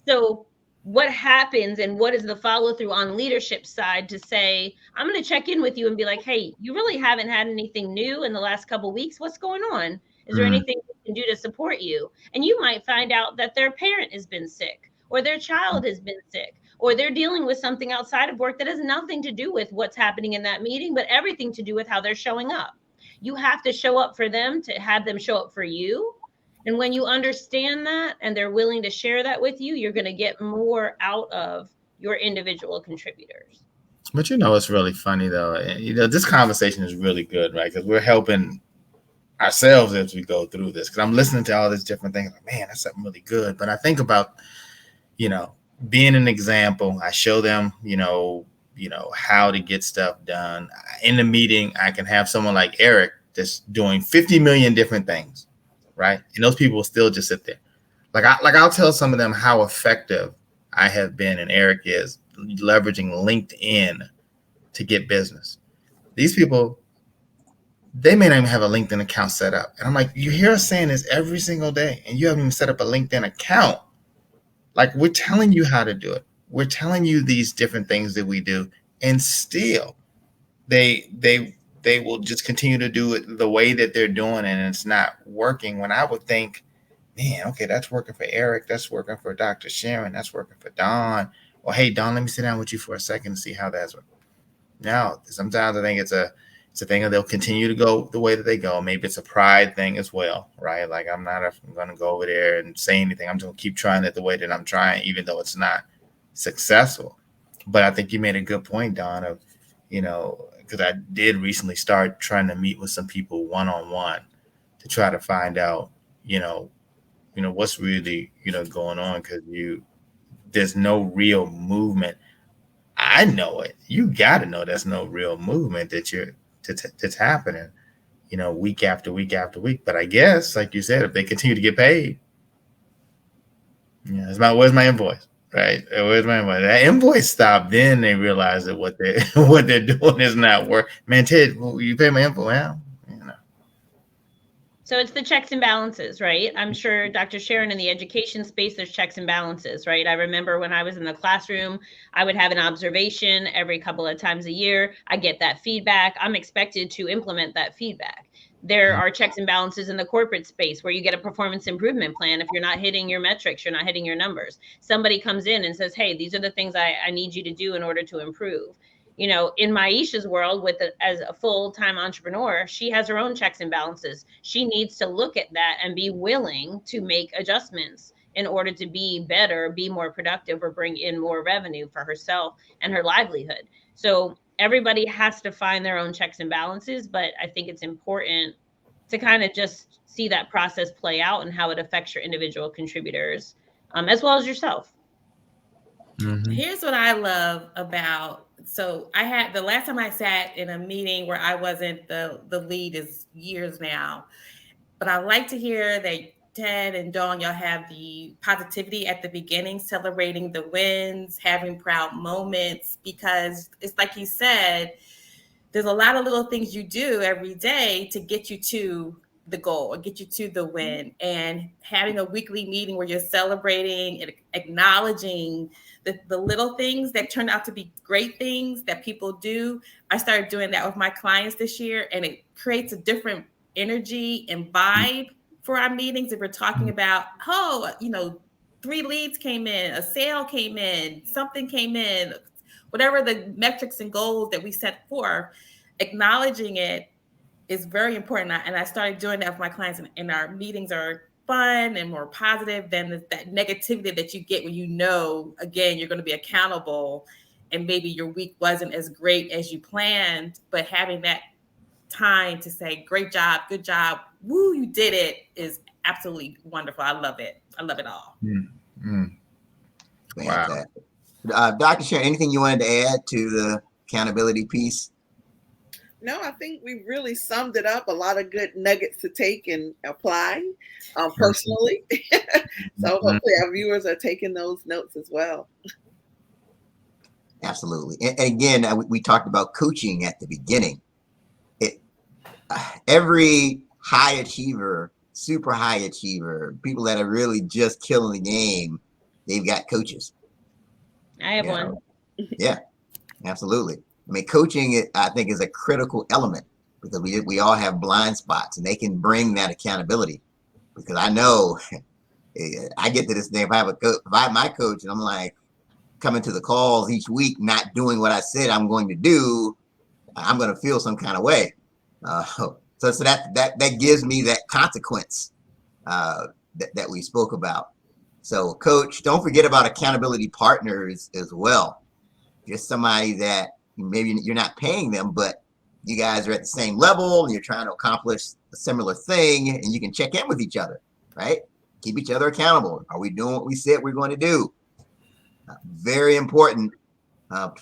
E: So what happens and what is the follow through on leadership side to say, I'm going to check in with you and be like, hey, you really haven't had anything new in the last couple of weeks. What's going on? Is there anything we can do to support you? And you might find out that their parent has been sick or their child has been sick or they're dealing with something outside of work that has nothing to do with what's happening in that meeting, but everything to do with how they're showing up. You have to show up for them to have them show up for you. And when you understand that and they're willing to share that with you, you're going to get more out of your individual contributors.
C: But it's really funny though. This conversation is really good, right? Because we're helping ourselves as we go through this. Because I'm listening to all these different things. Like, man, that's something really good. But I think about, being an example. I show them, how to get stuff done. In the meeting, I can have someone like Eric that's doing 50 million different things. Right. And those people will still just sit there. I'll tell some of them how effective I have been and Eric is leveraging LinkedIn to get business. These people, they may not even have a LinkedIn account set up. And I'm like, you hear us saying this every single day and you haven't even set up a LinkedIn account. Like, we're telling you how to do it. We're telling you these different things that we do. And still they will just continue to do it the way that they're doing, and it's not working. When I would think, man, okay, that's working for Eric, that's working for Dr. Sharon, that's working for Dawn. Well, hey, Dawn, let me sit down with you for a second and see how that's working. Now, sometimes I think it's a thing that they'll continue to go the way that they go. Maybe it's a pride thing as well, right? Like, I'm going to go over there and say anything. I'm just going to keep trying it the way that I'm trying, even though it's not successful. But I think you made a good point, Dawn, of, because I did recently start trying to meet with some people one-on-one to try to find out, what's really, going on, because there's no real movement. I know it. You got to know there's no real movement that's happening, week after week after week. But I guess, like you said, if they continue to get paid, where's my invoice? Right. Where's my invoice? That invoice stopped. Then they realize that what they're doing is not work. Man, Ted, you pay my invoice. Well,
E: So it's the checks and balances, right? I'm sure Dr. Sharon, in the education space, there's checks and balances, right? I remember when I was in the classroom, I would have an observation every couple of times a year. I get that feedback. I'm expected to implement that feedback. There are checks and balances in the corporate space where you get a performance improvement plan. If you're not hitting your metrics, you're not hitting your numbers. Somebody comes in and says, hey, these are the things I need you to do in order to improve. In Maisha's world, as a full-time entrepreneur, she has her own checks and balances. She needs to look at that and be willing to make adjustments in order to be better, be more productive, or bring in more revenue for herself and her livelihood. So everybody has to find their own checks and balances, but I think it's important to kind of just see that process play out and how it affects your individual contributors, as well as yourself.
D: Mm-hmm. Here's what I love about, so I had the last time I sat in a meeting where I wasn't the lead is years now, but I like to hear that Ted and Dawn, y'all have the positivity at the beginning, celebrating the wins, having proud moments, because it's like you said, there's a lot of little things you do every day to get you to the goal or get you to the win. And having a weekly meeting where you're celebrating and acknowledging the little things that turn out to be great things that people do. I started doing that with my clients this year, and it creates a different energy and vibe for our meetings. If we're talking about, 3 leads came in, a sale came in, something came in, whatever the metrics and goals that we set forth, acknowledging it is very important. And I started doing that with my clients, and our meetings are fun and more positive than that negativity that you get when again, you're going to be accountable and maybe your week wasn't as great as you planned, but having that time to say, great job, good job, woo, you did it, is absolutely wonderful. I love it. I love it all.
A: Mm-hmm. Fantastic. Wow. Dr. Sharon, anything you wanted to add to the accountability piece?
B: No, I think we really summed it up. A lot of good nuggets to take and apply personally. So hopefully our viewers are taking those notes as well.
A: Absolutely. And again, we talked about coaching at the beginning. Every high achiever, super high achiever, people that are really just killing the game, they've got coaches.
E: I have one.
A: Yeah, absolutely. I mean, coaching, I think, is a critical element because we all have blind spots, and they can bring that accountability. Because I know I get to this thing. If I have my coach, and I'm like coming to the calls each week, not doing what I said I'm going to do, I'm going to feel some kind of way. So that gives me that consequence that we spoke about. So, Coach, don't forget about accountability partners as well. Just somebody that maybe you're not paying them, but you guys are at the same level and you're trying to accomplish a similar thing, and you can check in with each other, right? Keep each other accountable. Are we doing what we said we're going to do? Very important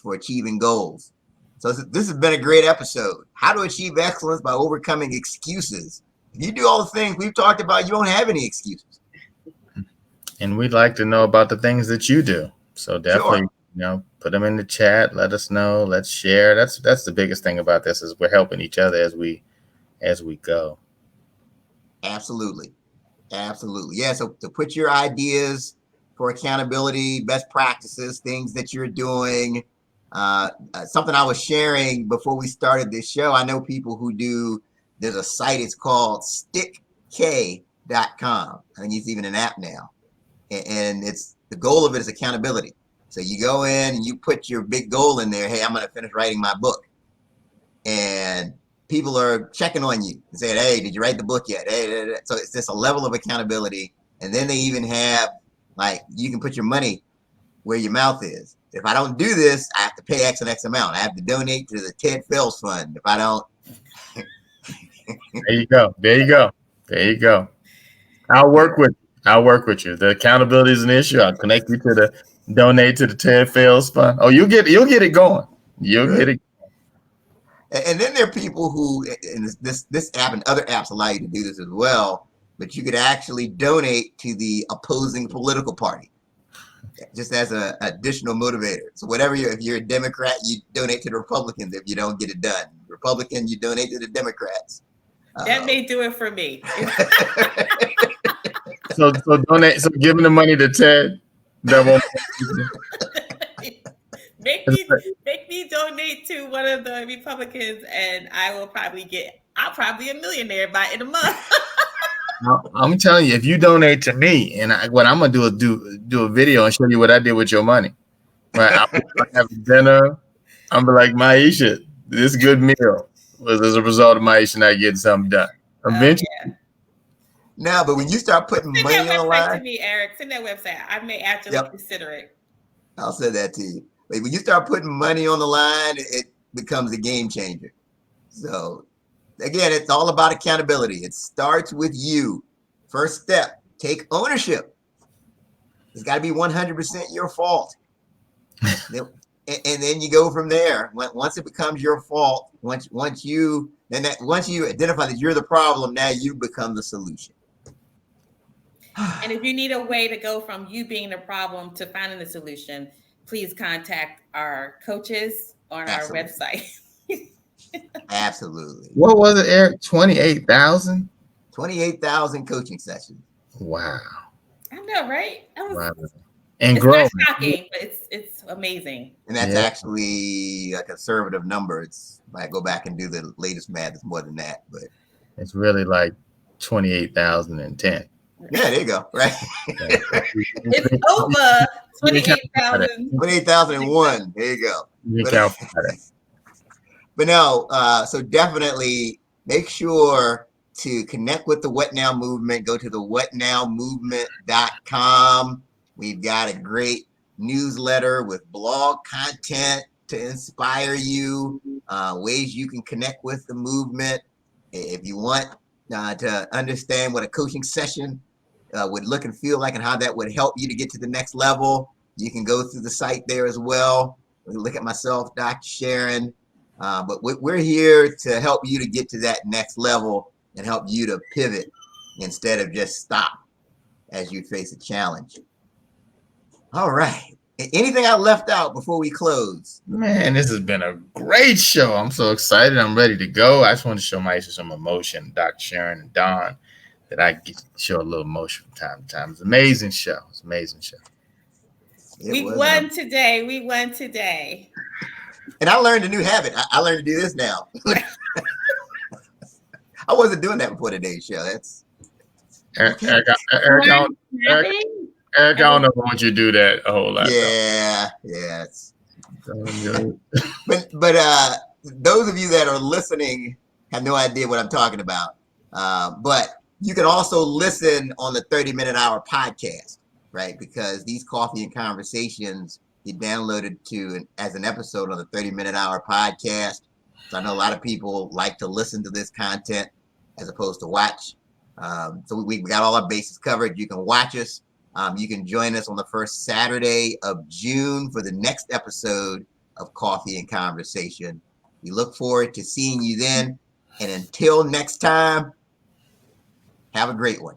A: for achieving goals. So this has been a great episode. How to achieve excellence by overcoming excuses. If you do all the things we've talked about, you won't have any excuses.
C: And we'd like to know about the things that you do. So definitely,
A: Sure.
C: Put them in the chat. Let us know. Let's share. That's the biggest thing about this is we're helping each other as we go.
A: Absolutely. Yeah. So to put your ideas for accountability, best practices, things that you're doing. Something I was sharing before we started this show. I know people who do. There's a site. It's called stickk.com. I think it's even an app now. And it's the goal of it is accountability. So you go in and you put your big goal in there. Hey, I'm going to finish writing my book. And people are checking on you and saying, hey, did you write the book yet? Hey. So it's just a level of accountability. And then they even have, like, you can put your money where your mouth is. If I don't do this, I have to pay X and X amount. I have to donate to the Ted Fells Fund. If I don't.
C: There you go. I'll work with you. The accountability is an issue. I'll connect you to the donate to the Ted Fells Fund. Oh, you'll get it going. You'll get it.
A: And then there are people who, and this app and other apps allow you to do this as well, but you could actually donate to the opposing political party just as an additional motivator. So if you're a Democrat, you donate to the Republicans if you don't get it done. Republican, you donate to the Democrats.
D: That may do it for me.
C: So donate. So giving the money to Ted, that won't.
D: Make me donate to one of the Republicans, and I'll probably a millionaire by in a month.
C: I'm telling you, if you donate to me, and what I'm gonna do is do a video and show you what I did with your money. Right? I'll have dinner. I'm be like, Maisha, this good meal was as a result of Maisha not getting something done. Eventually.
A: No, but when you start putting
D: Send
A: money
D: that
A: on the
D: website
A: line,
D: to me, Eric. Send that website. I may actually consider it.
A: I'll send that to you. But when you start putting money on the line, it becomes a game changer. So again, it's all about accountability. It starts with you. First step, take ownership. It's got to be 100% your fault. And then you go from there. Once it becomes your fault, once you identify that you're the problem, now you become the solution.
D: And if you need a way to go from you being the problem to finding the solution, please contact our coaches on our website.
A: Absolutely.
C: What was it, Eric? 28,000?
A: 28,000 coaching sessions.
C: Wow.
D: I know, right?
C: Wow. And
D: it's
C: growing.
D: not shocking, but it's amazing.
A: And that's actually a conservative number. It's I go back and do the latest math, it's more than that, but
C: it's really like 28,010.
A: Yeah, there you go. Right.
D: It's over 28,000.
A: 28,001. There you go. But no, so definitely make sure to connect with the What Now movement. Go to the whatnowmovement.com. We've got a great newsletter with blog content to inspire you, ways you can connect with the movement. If you want to understand what a coaching session would look and feel like and how that would help you to get to the next level, you can go through the site there as well. Look at myself, Dr. Sharon. But we're here to help you to get to that next level and help you to pivot instead of just stop as you face a challenge. All right. Anything I left out before we close?
C: Man, this has been a great show. I'm so excited. I'm ready to go. I just want to show Maisha some emotion, Dr. Sharon and Don, that I get show a little emotion from time to time. It's an amazing show. It's an amazing show.
D: We won today. We won today.
A: And I learned a new habit. I learned to do this now. I wasn't doing that before today's show. That's
C: Eric, I don't know if I want you to do that a whole lot.
A: Yeah. But those of you that are listening have no idea what I'm talking about. But you can also listen on the 30-Minute Hour podcast, right? Because these Coffee and Conversations get downloaded as an episode on the 30-Minute Hour podcast. So I know a lot of people like to listen to this content as opposed to watch. So we've got all our bases covered. You can watch us. You can join us on the first Saturday of June for the next episode of Coffee and Conversation. We look forward to seeing you then. And until next time, have a great one.